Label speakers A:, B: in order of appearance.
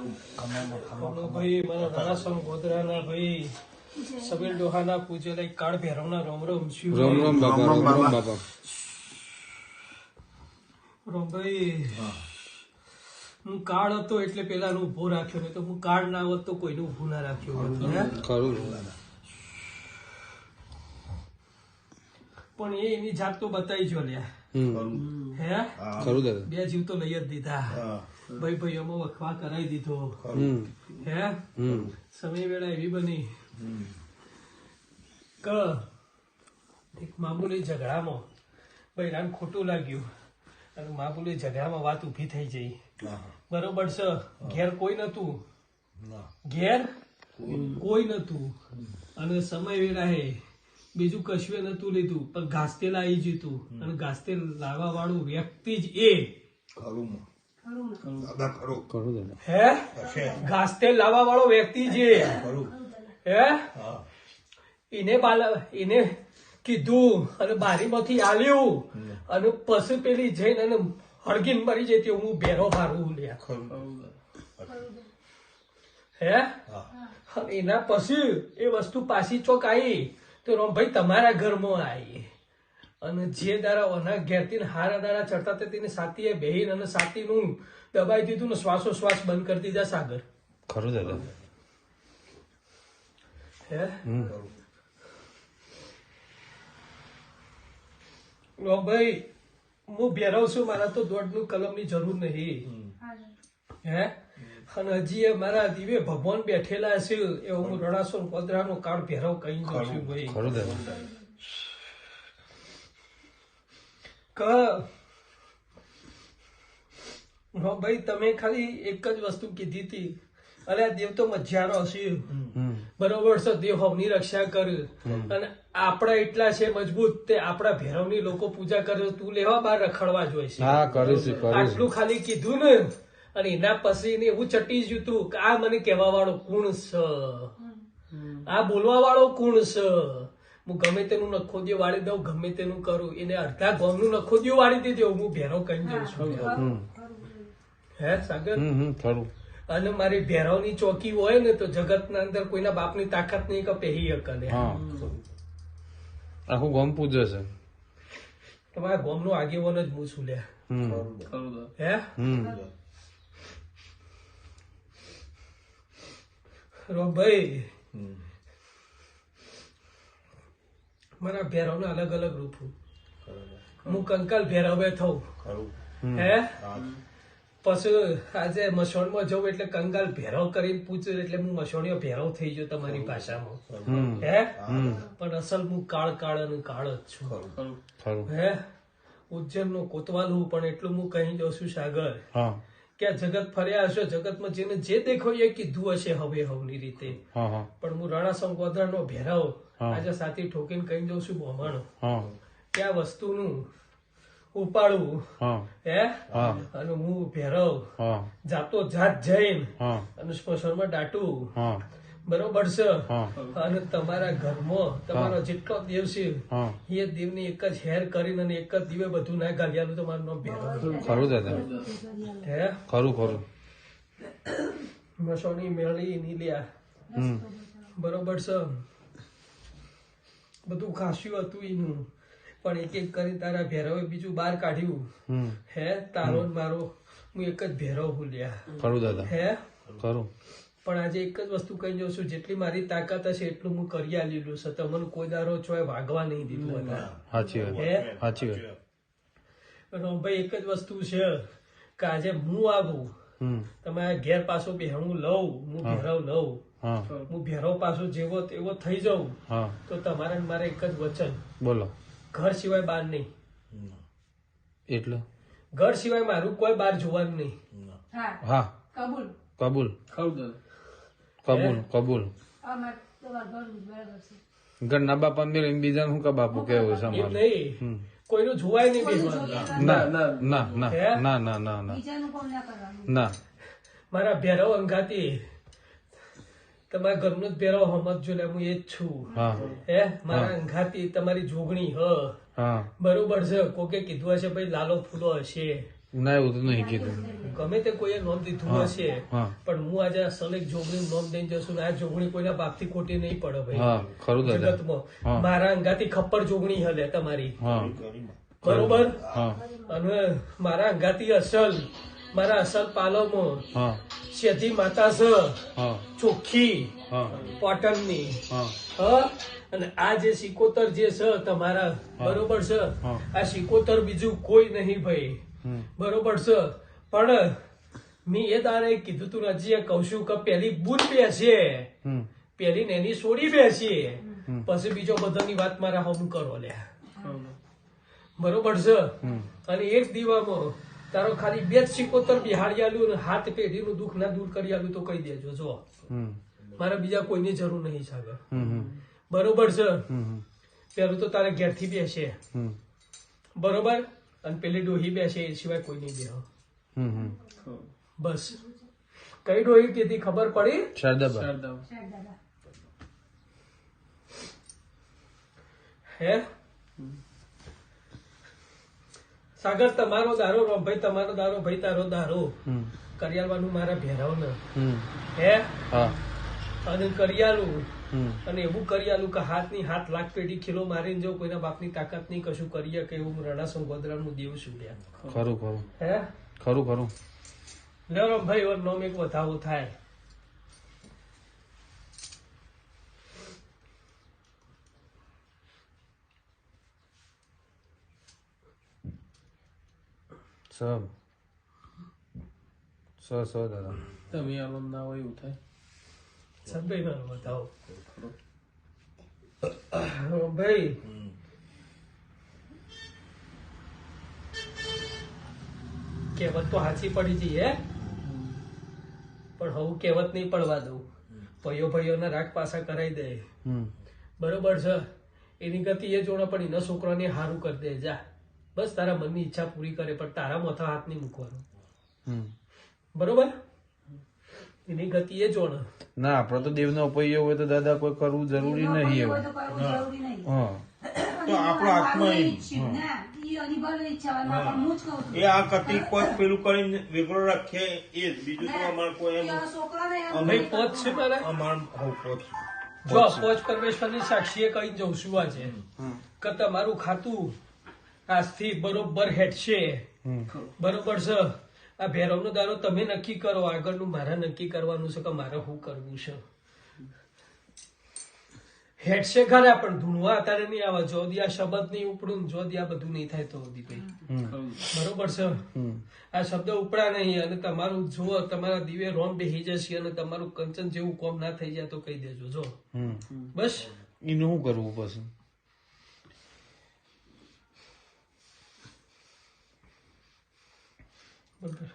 A: ભાઈ મારા નાનાસણ ગોધરાના ભાઈ સબીર ડોહાના પૂજેલા કાળ ભૈરવના રોમ રોમ શિવ
B: રોમ રોમ બાપા રોમ રોમ બાપા
A: રોમ ભાઈ હું કાળ હતો એટલે પેલા ઉભો રાખ્યો નહીં તો હું કાળ ના હોત તો કોઈને ઉભું ના રાખ્યું
B: ખરું
A: પણ એની જાત તો બતાવી જો લ્યા હે
B: ખરું દાદા
A: બે જીવ તો લઈ જ દીધા ભાઈ ભાઈઓમાં વખવા કરાવી દીધો હે સમય વેળા એવી બની કે એક મામૂલી ઝઘડામાં ભાઈ રામ ખોટું લાગ્યું અને મામૂલી ઝઘડામાં વાત ઉભી થઈ જઈ બરોબર છે ઘેર કોઈ નતું ઘેર કોઈ નતું અને સમય વેળાએ બીજું કશું નતું લીધું પણ ઘાસતેલ આવી જતું અને ઘાસતેલ લાવવા વાળું વ્યક્તિ જ એ હે ઘાસતેલ લાવવા વાળો વ્યક્તિ જે હે એને કીધું અને બારીમાંથી આલ્યું અને પછી પેલી જઈને અને હળગીને મરી જતી હું ભેરો હારું લ્યા હે એના પછી એ વસ્તુ પાછી ચોક આવી તો રોમભાઈ તમારા ઘરમાં આવી અને જે દારા ઘેરથી હારા દારા ચડતા હતા તેની સાતીએ બેહીન અને સાતીનું દબાઈ દીધું ને શ્વાસોશ્વાસ બંધ કરી દીધા સાગર
B: ખરું દાદા
A: હે રોમભાઈ હું ભેરવ છું મારા તો દોડનું કલમની જરૂર નહીં હે અને હજી એ મારા દિવે ભગવાન બેઠેલા છે એવો હું રણાસો પદરાનો કાળ ભેરવ કહી દઉં છું ભાઈ
B: ખરું દાદા
A: ભાઈ તમે ખાલી એક જ વસ્તુ કીધી હતી અરે આ દેવ તો મજાનો હશે બરોબર છે દેવ હવની રક્ષા કર અને આપડા એટલા છે મજબૂત તે આપડા ભેરવની લોકો પૂજા કરે તું લેવા બાર રખડવા જોઈશે આટલું ખાલી કીધું ને અને એના પછી એવું ચટી ગયું તું કે આ મને કહેવા વાળો કોણ છે આ બોલવા વાળો કોણ છે હું ગમે તેનું નખોદિયો વાળી દઉં ગમે તેનું કરું એને અડધા ગામનું નખોદિયો વાળી દીધો હું ભેરવ કહી દઉં છું હે સાગર
B: ખરું
A: અને મારી ભેરવની ચોકી હોય ને તો જગતના અંદર કોઈના બાપની તાકાત નહીં કે પહેરી અકલે
B: આખું ગામ પૂજે છે
A: તમારા ગામનો આગેવાન જ હું છું લ્યા હે ભાઈ મારા ભેરવ અલગ અલગ રૂપ હું કંકાલ ભેરવે થઉં હે પછી આજે મસોણમાં જવું એટલે કંગાલ ભેરવ કરીને પૂછું એટલે હું મસોણીઓ ભેરવ થઈ ગયો તમારી ભાષામાં હે પણ અસલ હું કાળ અને કાળ જ છું હે ઉજ્જૈન નું કોતવાલું પણ એટલું હું કહી દઉં છું સાગર કે આ જગત ફર્યા હશો જગતમાં જેને જે દેખાય એ કીધું હશે હવે હવની રીતે પણ હું રણાસમ ગોધરાનો ભેરવ આજે સાથી ઠોકીને કહી દઉં છું બોમણ કે આ વસ્તુનું ઉપાડવું હે અને હું ભેરવ જાતો જાત જઈને અને સ્મશાનમાં દાટું બરોબર છે અને તમારા ઘરમાં તમારો જેટલો દેવ છે એ દેવની એક જ હેર કરીને અને એક જ દીવે બધું ના ગાલિયાનું તમારું નામ ભેરવ
B: ખરું દાદા
A: હે ખરું મસોની મેળી નીલિયા બરોબર છે બધું ખાસ્યું હતું એનું પણ એક એક કરી તારા ભેરવે બીજું બહાર કાઢ્યું હે તારો મારો હું એક જ ભેરવ ભૂલ્યા
B: ખરું દાદા
A: હે
B: ખરું
A: પણ આજે એક જ વસ્તુ કહી દઉં છું જેટલી મારી તાકાત હશે એટલું હું કરી આલેલું છે તમને કોઈ દારો ચોય ભાગવા નહીં દીધું
B: સાચી વાત
A: ભાઈ એક જ વસ્તુ છે કે આજે હું આવું તમારા ઘેર પાછો બેહણું લઉં હું ભેરવ લઉં હું ભેરવ પાછો જેવો તેવો થઈ જાઉં તો તમારે મારે એક જ વચન
B: બોલો
A: ઘર સિવાય બહાર નહીં
B: એટલે
A: ઘર સિવાય મારું કોઈ બહાર જોવાનું નહીં
B: હા કબૂલ કબૂલ કબૂલ ઘરના બાપા મેળવીને બીજા શું કા બાપુ કેવું છે
A: નહીં કોઈનું જોવાય નહીં બેસવાનું
B: ના ના ના ના ના ના ના
A: મારા ભેરવ અંગાતી તમારા ઘરનો જ ભેરવ સમજજો લે હું એ જ છું હે મારા અંગાતી તમારી જોગણી બરોબર છે કોકે કીધું હશે ભાઈ લાલો ફૂલો હશે
B: ના એવું તો નહીં કીધું
A: ગમે તે કોઈએ નોંધ લીધું
B: હા.
A: હશે
B: હા.
A: પણ હું આજે અસલ એક જોગણી નોંધ દઈને જશું ને આ જોગણી કોઈના બાપથી ખોટી નહીં પડે ભાઈ
B: હા ખરું દાદા
A: જગતમાં
B: હા.
A: મારા અંગાથી ખપ્પર જોગણી હલે તમારી
B: હા
A: બરોબર
B: હા
A: અને મારા અંગાથી અસલ મારા અસલ પાલોમાં
B: હા
A: શેઠી માતા છે
B: હા
A: ચોખ્ખી
B: હા
A: કોટનની
B: હા
A: હા અને આ જે સિકોતર જે છે તમારા બરોબર છે
B: હા.
A: આ સિકોતર બીજું કોઈ નહીં ભાઈ
B: હમ.
A: બરોબર છે પણ મેં એ તારે કીધું તું હજી કઉ છું કે પેલી બુટ બેસે
B: હમ.
A: પેલી નેની સોડી બેસી
B: હમ.
A: પછી બીજો બધાની વાત મારા હમ કરો લ્યા બરોબર છે
B: હમ.
A: અને એક દીવામાં તારો ખાલી બે જ સિકોતર બિહાડી આલ્યું અને હાથ પેઢીનું દુઃખ ના દૂર કરી આલ્યું તો કહી દેજો જો
B: હમ.
A: મારે બીજા કોઈની જરૂર નહીં સાગર
B: હમ.
A: બરોબર છે
B: હમ.
A: પેલું તો તારે ઘેરથી બેસે
B: હમ.
A: બરોબર અને પેલી ડોહી બેસે એ સિવાય કોઈ નહીં બેહો
B: હમ.
A: બસ કઈ ડોહી કીધી ખબર પડી
B: શારદાબા
A: હે સાગર તમારો દારો ભાઈ તમારો દારો ભાઈ તારો દારો
B: હમ.
A: કરિયાલવાનું મારા ભેરાવ ને
B: હમ.
A: હે
B: હા
A: અને કરિયાલું
B: હમ.
A: અને એવું કરિયાલું કે હાથની હાથ લાખ પેઢી ખીલો મારીને જો કોઈના બાપની તાકાત નહીં કશું કરીએ કે એવું રણાસંગ ગોદરાનું દેવ શું લ્યા
B: ખરું ખરું
A: હે
B: ખરું ખરું
A: લ્યો ભાઈ ઓર નોમ એક વધાવો થાય
B: સબ સ દાદા
C: તમે આનંદ ના હોય એવું થાય
A: સંભાઈ મારો વધાવો ભાઈ કહેવત તો હાચી પડી જઈ હે પણ હું કહેવત નહીં પડવા દઉં ભાઈઓ ભાઈઓના રાગ પાછા કરાવી દે
B: હમ.
A: બરોબર છે એની ગતિ એ જોડે પણ એના છોકરાને હારું કરી દે જા બસ તારા મનની ઈચ્છા પૂરી કરે પણ તારા માથા હાથ નહીં મૂકવાનો
B: હમ.
A: બરોબર એની ગતિ એ જોડે
B: ના આપડે તો દેવનો અપૈયો હોય તો દાદા કોઈ કરવું જરૂરી નહીં એવું હા
D: તો આપણો હાથમાં એ આ કતી પદ પેલું કરીને વેગળો રાખે એ જ બીજું તો અમારે કોઈ એમ
A: ભાઈ પોચ છે તારા
D: અમાર હવ પોત
A: જો પોચ પરમેશ્વરની સાક્ષીએ કહી જઉં છું આજે કે તમારું ખાતું આજથી બરોબર હેઠશે
B: હમ.
A: બરોબર છે આ ભેરવનો દારો તમે નક્કી કરો આગળનું મારે નક્કી કરવાનું છે કે મારે શું કરવું છે હેડશે ખરા પણ ધૂણવા અત્યારે નહીં આવે જો દી આ શબ્દ નહીં ઉપડું જો દી આ બધું નહીં થાય તો દી ભાઈ બરોબર છે
B: હમ.
A: આ શબ્દ ઉપડા નહીં અને તમારું જો તમારા દિવે રોમ બેહી જશે અને તમારું કંચન જેવું કોમ ના થઈ જાય તો કહી દેજો જો
B: હમ.
A: બસ
B: એનું શું કરવું પછી
A: બરોબર